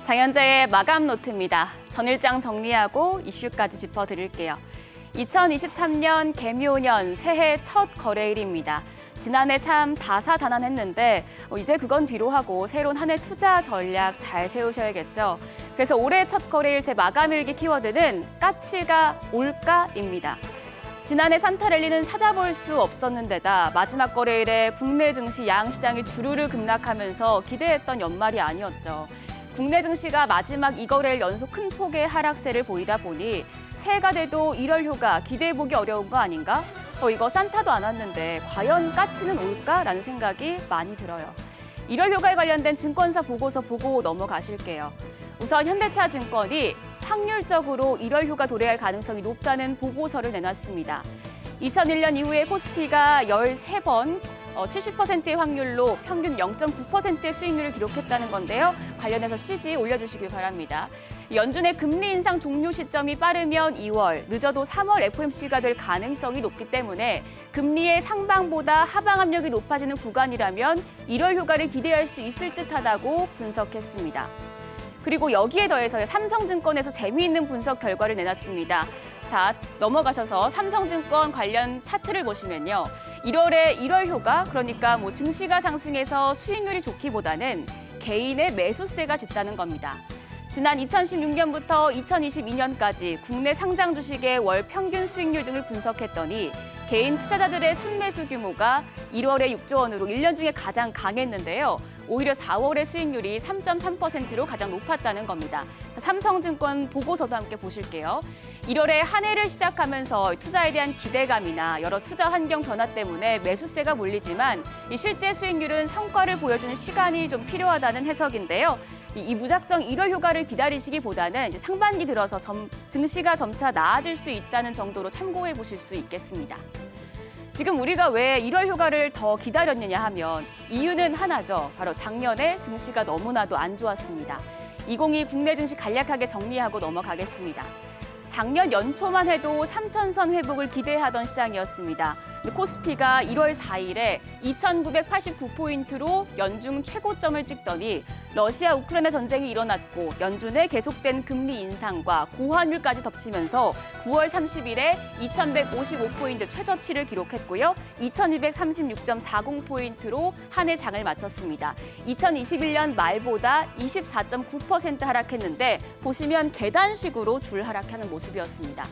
장현재의 마감 노트입니다. 전일장 정리하고 이슈까지 짚어드릴게요. 2023년 개묘년 새해 첫 거래일입니다. 지난해 참 다사다난했는데 이제 그건 뒤로 하고 새로운 한 해 투자 전략 잘 세우셔야겠죠. 그래서 올해 첫 거래일 제 마감일기 키워드는 까치가 올까입니다. 지난해 산타랠리는 찾아볼 수 없었는데다 마지막 거래일에 국내 증시 양시장이 주르르 급락하면서 기대했던 연말이 아니었죠. 국내 증시가 마지막 2거래일 연속 큰 폭의 하락세를 보이다 보니 새해가 돼도 1월 효과 기대해보기 어려운 거 아닌가? 이거 산타도 안 왔는데 과연 까치는 올까라는 생각이 많이 들어요. 1월 효과에 관련된 증권사 보고서 보고 넘어가실게요. 우선 현대차증권이 확률적으로 1월 효과 도래할 가능성이 높다는 보고서를 내놨습니다. 2001년 이후에 코스피가 13번 70%의 확률로 평균 0.9%의 수익률을 기록했다는 건데요. 관련해서 CG 올려주시길 바랍니다. 연준의 금리 인상 종료 시점이 빠르면 2월, 늦어도 3월 FOMC가 될 가능성이 높기 때문에 금리의 상방보다 하방 압력이 높아지는 구간이라면 1월 효과를 기대할 수 있을 듯하다고 분석했습니다. 그리고 여기에 더해서 삼성증권에서 재미있는 분석 결과를 내놨습니다. 자, 넘어가셔서 삼성증권 관련 차트를 보시면요. 1월에 1월 효과, 그러니까 증시가 상승해서 수익률이 좋기보다는 개인의 매수세가 짙다는 겁니다. 지난 2016년부터 2022년까지 국내 상장 주식의 월 평균 수익률 등을 분석했더니 개인 투자자들의 순매수 규모가 1월에 6조 원으로 1년 중에 가장 강했는데요. 오히려 4월의 수익률이 3.3%로 가장 높았다는 겁니다. 삼성증권 보고서도 함께 보실게요. 1월에 한 해를 시작하면서 투자에 대한 기대감이나 여러 투자 환경 변화 때문에 매수세가 몰리지만 이 실제 수익률은 성과를 보여주는 시간이 좀 필요하다는 해석인데요. 이 무작정 1월 효과를 기다리시기보다는 이제 상반기 들어서 증시가 점차 나아질 수 있다는 정도로 참고해 보실 수 있겠습니다. 지금 우리가 왜 1월 효과를 더 기다렸느냐 하면 이유는 하나죠. 바로 작년에 증시가 너무나도 안 좋았습니다. 2022 국내 증시 간략하게 정리하고 넘어가겠습니다. 작년 연초만 해도 3,000선 회복을 기대하던 시장이었습니다. 코스피가 1월 4일에 2,989포인트로 연중 최고점을 찍더니 러시아 우크라이나 전쟁이 일어났고 연준의 계속된 금리 인상과 고환율까지 덮치면서 9월 30일에 2,155포인트 최저치를 기록했고요. 2,236.40포인트로 한 해 장을 마쳤습니다. 2021년 말보다 24.9% 하락했는데 보시면 계단식으로 줄 하락하는 모습이었습니다.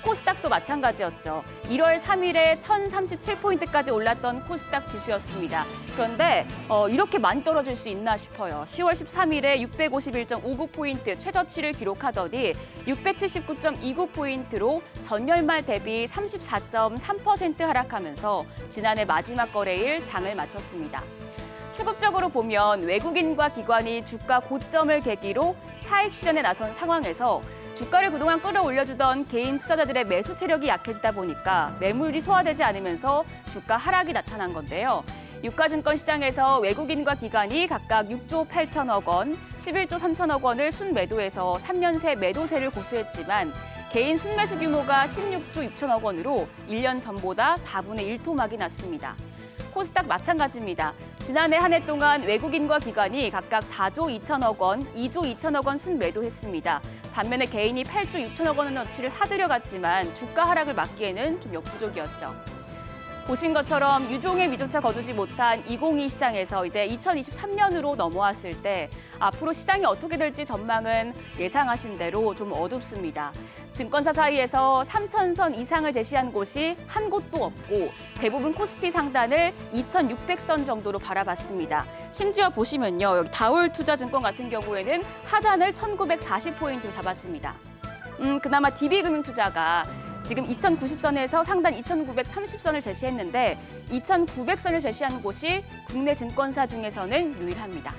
코스닥도 마찬가지였죠. 1월 3일에 1,037포인트까지 올랐던 코스닥 지수였습니다. 그런데 이렇게 많이 떨어질 수 있나 싶어요. 10월 13일에 651.59포인트 최저치를 기록하더니 679.29포인트로 전년 말 대비 34.3% 하락하면서 지난해 마지막 거래일 장을 마쳤습니다. 수급적으로 보면 외국인과 기관이 주가 고점을 계기로 차익 실현에 나선 상황에서 주가를 그동안 끌어올려주던 개인 투자자들의 매수 체력이 약해지다 보니까 매물이 소화되지 않으면서 주가 하락이 나타난 건데요. 유가증권 시장에서 외국인과 기관이 각각 6조 8천억 원, 11조 3천억 원을 순매도해서 3년 새 매도세를 고수했지만 개인 순매수 규모가 16조 6천억 원으로 1년 전보다 4분의 1 토막이 났습니다. 코스닥 마찬가지입니다. 지난해 한 해 동안 외국인과 기관이 각각 4조 2천억 원, 2조 2천억 원 순매도했습니다. 반면에 개인이 8조 6천억 원어치를 사들여갔지만 주가 하락을 막기에는 좀 역부족이었죠. 보신 것처럼 유종의 미조차 거두지 못한 2022 시장에서 이제 2023년으로 넘어왔을 때 앞으로 시장이 어떻게 될지 전망은 예상하신 대로 좀 어둡습니다. 증권사 사이에서 3,000선 이상을 제시한 곳이 한 곳도 없고 대부분 코스피 상단을 2,600선 정도로 바라봤습니다. 심지어 보시면요. 여기 다올투자증권 같은 경우에는 하단을 1,940포인트로 잡았습니다. 그나마 DB금융투자가 지금 2,090선에서 상단 2,930선을 제시했는데 2,900선을 제시한 곳이 국내 증권사 중에서는 유일합니다.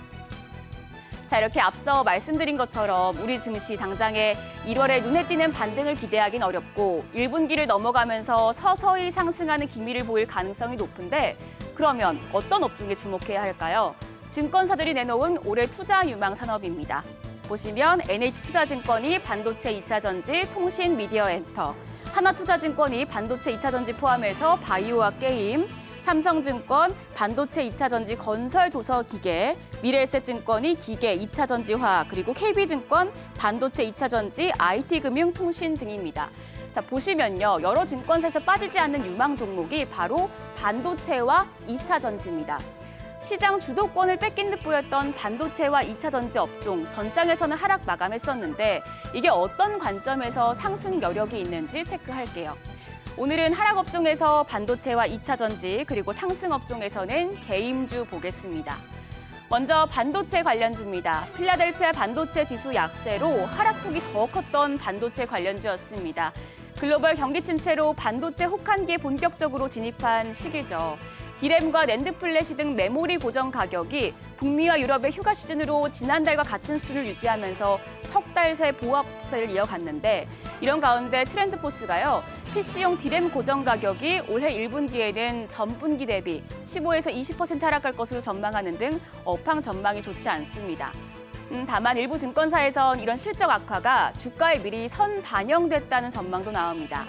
자, 이렇게 앞서 말씀드린 것처럼 우리 증시 당장에 1월에 눈에 띄는 반등을 기대하긴 어렵고 1분기를 넘어가면서 서서히 상승하는 기미를 보일 가능성이 높은데 그러면 어떤 업종에 주목해야 할까요? 증권사들이 내놓은 올해 투자 유망 산업입니다. 보시면 NH투자증권이 반도체 2차전지, 통신, 미디어, 엔터, 하나투자증권이 반도체 2차전지 포함해서 바이오와 게임, 삼성증권 반도체 2차전지 건설 조서 기계, 미래에셋증권이 기계 2차전지화, 그리고 KB증권 반도체 2차전지 IT금융 통신 등입니다. 자, 보시면요. 여러 증권사에서 빠지지 않는 유망 종목이 바로 반도체와 2차전지입니다. 시장 주도권을 뺏긴 듯 보였던 반도체와 2차전지 업종, 전장에서는 하락 마감했었는데 이게 어떤 관점에서 상승 여력이 있는지 체크할게요. 오늘은 하락 업종에서 반도체와 2차전지, 그리고 상승 업종에서는 개임주 보겠습니다. 먼저 반도체 관련주입니다. 필라델피아 반도체 지수 약세로 하락폭이 더 컸던 반도체 관련주였습니다. 글로벌 경기 침체로 반도체 혹한기에 본격적으로 진입한 시기죠. 디램과 낸드 플래시 등 메모리 고정 가격이 북미와 유럽의 휴가 시즌으로 지난달과 같은 수준을 유지하면서 석 달 새 보합세를 이어갔는데 이런 가운데 트렌드포스가요. PC용 디램 고정 가격이 올해 1분기에는 전분기 대비 15에서 20% 하락할 것으로 전망하는 등 업황 전망이 좋지 않습니다. 다만 일부 증권사에선 이런 실적 악화가 주가에 미리 선반영됐다는 전망도 나옵니다.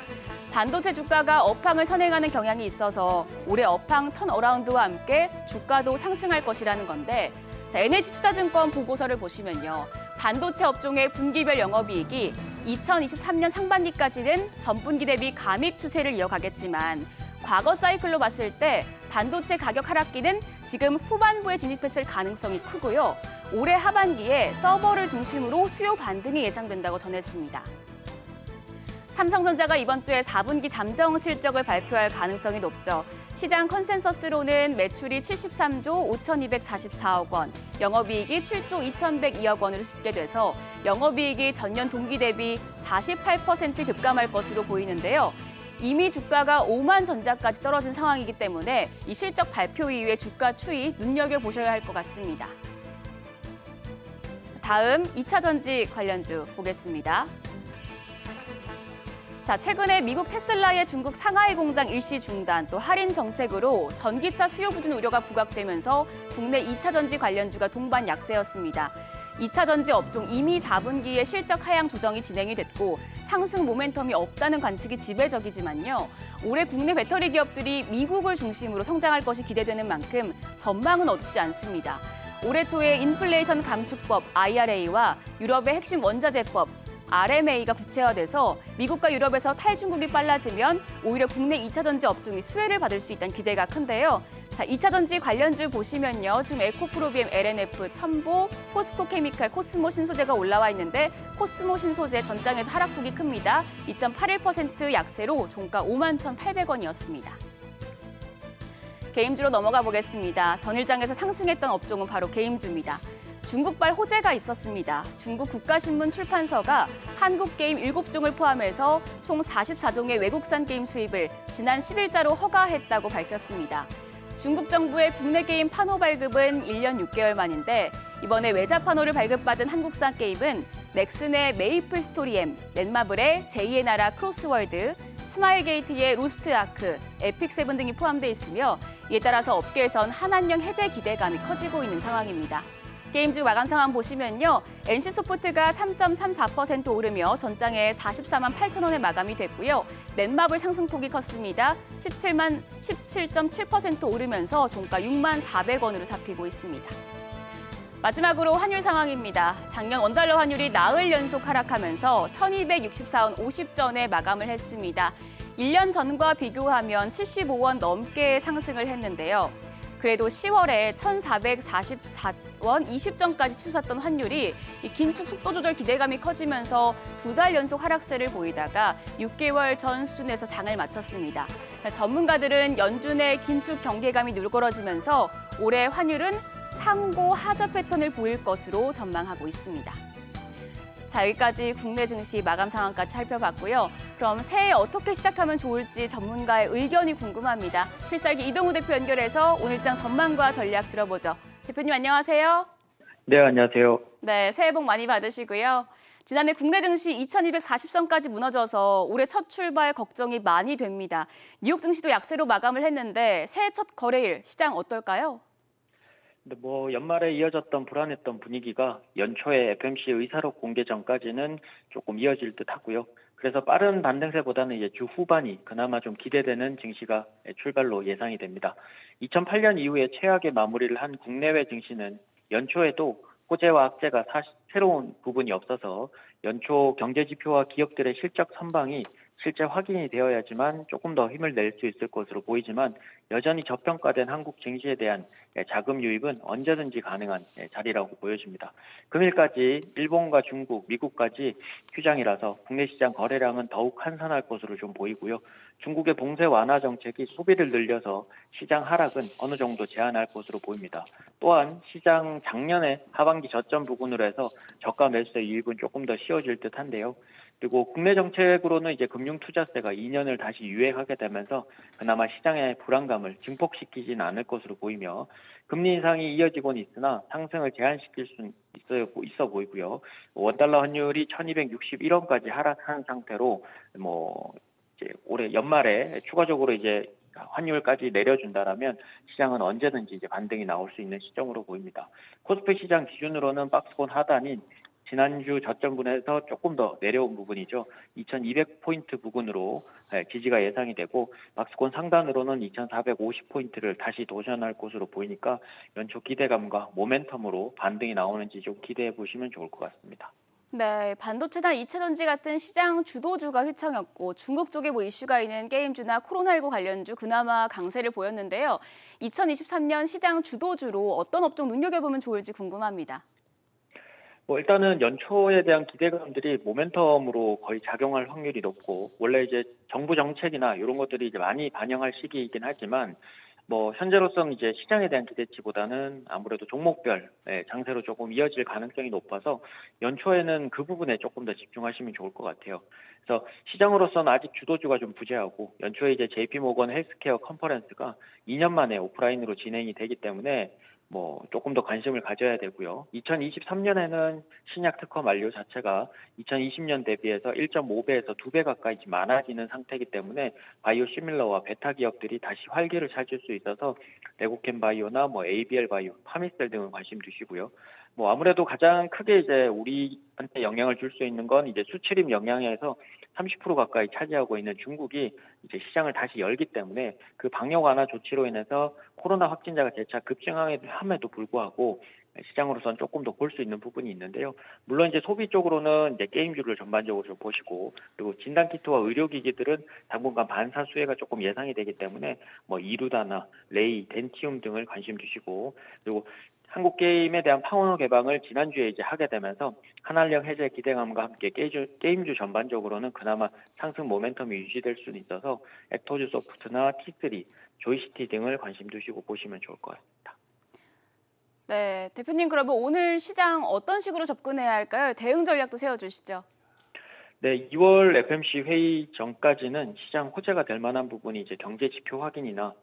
반도체 주가가 업황을 선행하는 경향이 있어서 올해 업황 턴어라운드와 함께 주가도 상승할 것이라는 건데, 자, NH투자증권 보고서를 보시면요. 반도체 업종의 분기별 영업이익이 2023년 상반기까지는 전분기 대비 감익 추세를 이어가겠지만 과거 사이클로 봤을 때 반도체 가격 하락기는 지금 후반부에 진입했을 가능성이 크고요. 올해 하반기에 서버를 중심으로 수요 반등이 예상된다고 전했습니다. 삼성전자가 이번 주에 4분기 잠정 실적을 발표할 가능성이 높죠. 시장 컨센서스로는 매출이 73조 5,244억 원, 영업이익이 7조 2,102억 원으로 집계돼서 영업이익이 전년 동기 대비 48% 급감할 것으로 보이는데요. 이미 주가가 5만 전자까지 떨어진 상황이기 때문에 이 실적 발표 이후에 주가 추이 눈여겨보셔야 할 것 같습니다. 다음 2차전지 관련주 보겠습니다. 자, 최근에 미국 테슬라의 중국 상하이 공장 일시 중단, 또 할인 정책으로 전기차 수요 부진 우려가 부각되면서 국내 2차전지 관련주가 동반 약세였습니다. 2차전지 업종 이미 4분기에 실적 하향 조정이 진행이 됐고 상승 모멘텀이 없다는 관측이 지배적이지만요. 올해 국내 배터리 기업들이 미국을 중심으로 성장할 것이 기대되는 만큼 전망은 어둡지 않습니다. 올해 초에 인플레이션 감축법 IRA와 유럽의 핵심 원자재법 RMA가 구체화돼서 미국과 유럽에서 탈중국이 빨라지면 오히려 국내 2차전지 업종이 수혜를 받을 수 있다는 기대가 큰데요. 자, 2차전지 관련주 보시면요. 지금 에코프로비엠, LNF, 첨보, 포스코케미칼, 코스모 신소재가 올라와 있는데 코스모 신소재 전장에서 하락폭이 큽니다. 2.81% 약세로 종가 51,800원이었습니다. 개임주로 넘어가 보겠습니다. 전일장에서 상승했던 업종은 바로 개임주입니다. 중국발 호재가 있었습니다. 중국 국가신문 출판사가 한국 게임 7종을 포함해서 총 44종의 외국산 게임 수입을 지난 10일자로 허가했다고 밝혔습니다. 중국 정부의 국내 게임 판호 발급은 1년 6개월 만인데 이번에 외자 판호를 발급받은 한국산 게임은 넥슨의 메이플 스토리 M, 넷마블의 제2의 나라 크로스월드, 스마일게이트의 로스트 아크, 에픽 세븐 등이 포함되어 있으며 이에 따라서 업계에선 한한령 해제 기대감이 커지고 있는 상황입니다. 게임주 마감 상황 보시면요. NC소프트가 3.34% 오르며 전장에 44만 8천 원에 마감이 됐고요. 넷마블 상승폭이 컸습니다. 17.7% 오르면서 종가 6만 400원으로 잡히고 있습니다. 마지막으로 환율 상황입니다. 작년 원달러 환율이 나흘 연속 하락하면서 1264원 50전에 마감을 했습니다. 1년 전과 비교하면 75원 넘게 상승을 했는데요. 그래도 10월에 1,444원 20전까지 치솟았던 환율이 긴축 속도 조절 기대감이 커지면서 2달 연속 하락세를 보이다가 6개월 전 수준에서 장을 마쳤습니다. 전문가들은 연준의 긴축 경계감이 누그러지면서 올해 환율은 상고 하저 패턴을 보일 것으로 전망하고 있습니다. 자, 여기까지 국내 증시 마감 상황까지 살펴봤고요. 그럼 새해 어떻게 시작하면 좋을지 전문가의 의견이 궁금합니다. 필살기 이동우 대표 연결해서 오늘장 전망과 전략 들어보죠. 대표님 안녕하세요. 네, 안녕하세요. 네, 새해 복 많이 받으시고요. 지난해 국내 증시 2240선까지 무너져서 올해 첫 출발 걱정이 많이 됩니다. 뉴욕 증시도 약세로 마감을 했는데 새해 첫 거래일 시장 어떨까요? 연말에 이어졌던 불안했던 분위기가 연초에 FMC 의사록 공개 전까지는 조금 이어질 듯 하고요. 그래서 빠른 반등세보다는 이제 주 후반이 그나마 좀 기대되는 증시가 출발로 예상이 됩니다. 2008년 이후에 최악의 마무리를 한 국내외 증시는 연초에도 호재와 악재가 새로운 부분이 없어서 연초 경제 지표와 기업들의 실적 선방이 실제 확인이 되어야지만 조금 더 힘을 낼 수 있을 것으로 보이지만 여전히 저평가된 한국 증시에 대한 자금 유입은 언제든지 가능한 자리라고 보여집니다. 금일까지 일본과 중국, 미국까지 휴장이라서 국내 시장 거래량은 더욱 한산할 것으로 좀 보이고요. 중국의 봉쇄 완화 정책이 소비를 늘려서 시장 하락은 어느 정도 제한할 것으로 보입니다. 또한 시장 작년에 하반기 저점 부근으로 해서 저가 매수세 유입은 조금 더 쉬워질 듯한데요. 그리고 국내 정책으로는 이제 금융투자세가 2년을 다시 유예하게 되면서 그나마 시장의 불안감을 증폭시키지는 않을 것으로 보이며 금리 인상이 이어지고는 있으나 상승을 제한시킬 수 있어 보이고요. 원달러 환율이 1261원까지 하락한 상태로 이제 올해 연말에 추가적으로 이제 환율까지 내려준다라면 시장은 언제든지 이제 반등이 나올 수 있는 시점으로 보입니다. 코스피 시장 기준으로는 박스권 하단인 지난주 저점분에서 조금 더 내려온 부분이죠. 2200포인트 부근으로 지지가 예상이 되고 박스권 상단으로는 2450포인트를 다시 도전할 것으로 보이니까 연초 기대감과 모멘텀으로 반등이 나오는지 좀 기대해 보시면 좋을 것 같습니다. 네, 반도체나 이차전지 같은 시장 주도주가 휘청였고 중국 쪽에 이슈가 있는 게임주나 코로나19 관련주 그나마 강세를 보였는데요. 2023년 시장 주도주로 어떤 업종 눈여겨보면 좋을지 궁금합니다. 일단은 연초에 대한 기대감들이 모멘텀으로 거의 작용할 확률이 높고 원래 이제 정부 정책이나 이런 것들이 이제 많이 반영할 시기이긴 하지만 현재로서는 이제 시장에 대한 기대치보다는 아무래도 종목별 장세로 조금 이어질 가능성이 높아서 연초에는 그 부분에 조금 더 집중하시면 좋을 것 같아요. 그래서 시장으로서는 아직 주도주가 좀 부재하고 연초에 이제 JP모건 헬스케어 컨퍼런스가 2년 만에 오프라인으로 진행이 되기 때문에 조금 더 관심을 가져야 되고요. 2023년에는 신약 특허 만료 자체가 2020년 대비해서 1.5배에서 2배 가까이 많아지는 상태이기 때문에 바이오 시밀러와 베타 기업들이 다시 활기를 찾을 수 있어서 레고캠 바이오나 ABL 바이오, 파미셀 등을 관심 두시고요. 아무래도 가장 크게 이제 우리한테 영향을 줄 수 있는 건 이제 수출입 영향에서 30% 가까이 차지하고 있는 중국이 이제 시장을 다시 열기 때문에 그 방역 완화 조치로 인해서 코로나 확진자가 재차 급증함에도 불구하고 시장으로선 조금 더 볼 수 있는 부분이 있는데요. 물론 이제 소비 쪽으로는 이제 게임주를 전반적으로 좀 보시고 그리고 진단키트와 의료기기들은 당분간 반사 수혜가 조금 예상이 되기 때문에 이루다나 레이, 덴티움 등을 관심 두시고 그리고 한국 게임에 대한 파워너 개방을 지난주에 이제 하게 되면서 한한령 해제 기대감과 함께 게임주 전반적으로는 그나마 상승 모멘텀이 유지될 수는 있어서 액토즈 소프트나 T3, 조이시티 등을 관심 두시고 보시면 좋을 것 같습니다. 네, 대표님 그러면 오늘 시장 어떤 식으로 접근해야 할까요? 대응 전략도 세워주시죠. 네, 2월 FMC 회의 전까지는 시장 호재가 될 만한 부분이 이제 경제 지표 확인이나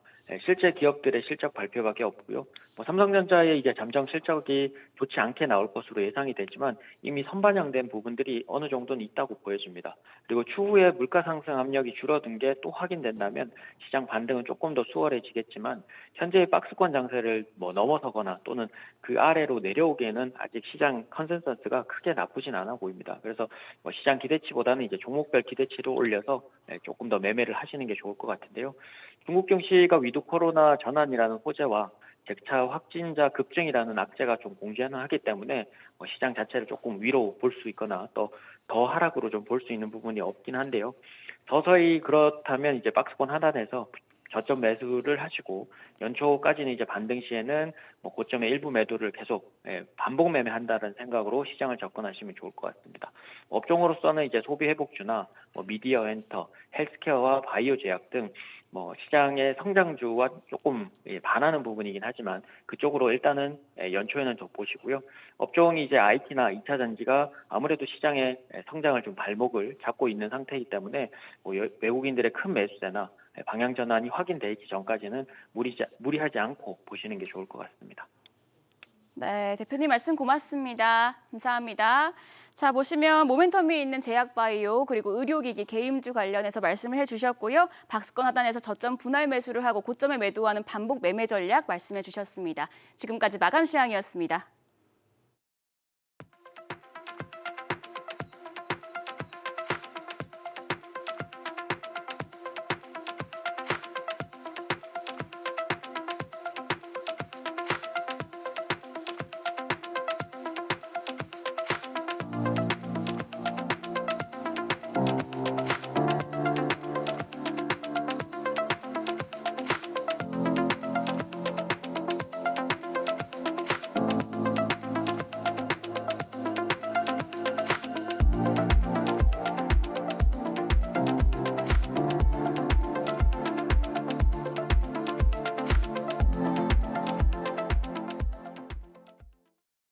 실제 기업들의 실적 발표밖에 없고요. 삼성전자의 이제 잠정 실적이 좋지 않게 나올 것으로 예상이 되지만 이미 선반영된 부분들이 어느 정도는 있다고 보여집니다. 그리고 추후에 물가 상승 압력이 줄어든 게 또 확인된다면 시장 반등은 조금 더 수월해지겠지만 현재의 박스권 장세를 넘어서거나 또는 그 아래로 내려오기에는 아직 시장 컨센서스가 크게 나쁘진 않아 보입니다. 그래서 시장 기대치보다는 이제 종목별 기대치를 올려서 조금 더 매매를 하시는 게 좋을 것 같은데요. 중국 증시가 위드 코로나 전환이라는 호재와 재차 확진자 급증이라는 악재가 좀 공존하기 때문에 시장 자체를 조금 위로 볼 수 있거나 또 더 하락으로 좀 볼 수 있는 부분이 없긴 한데요. 서서히 그렇다면 이제 박스권 하단에서 저점 매수를 하시고 연초까지는 이제 반등 시에는 고점의 일부 매도를 계속 반복 매매한다는 생각으로 시장을 접근하시면 좋을 것 같습니다. 업종으로서는 이제 소비 회복주나 미디어 엔터, 헬스케어와 바이오 제약 등 시장의 성장주와 조금 반하는 부분이긴 하지만 그쪽으로 일단은 연초에는 더 보시고요. 업종이 이제 IT나 2차 전지가 아무래도 시장의 성장을 좀 발목을 잡고 있는 상태이기 때문에 외국인들의 큰 매수세나 방향 전환이 확인되기 전까지는 무리하지 않고 보시는 게 좋을 것 같습니다. 네, 대표님 말씀 고맙습니다. 감사합니다. 자, 보시면 모멘텀이 있는 제약바이오 그리고 의료기기 게임주 관련해서 말씀을 해주셨고요. 박스권 하단에서 저점 분할 매수를 하고 고점에 매도하는 반복 매매 전략 말씀해 주셨습니다. 지금까지 마감 시황이었습니다.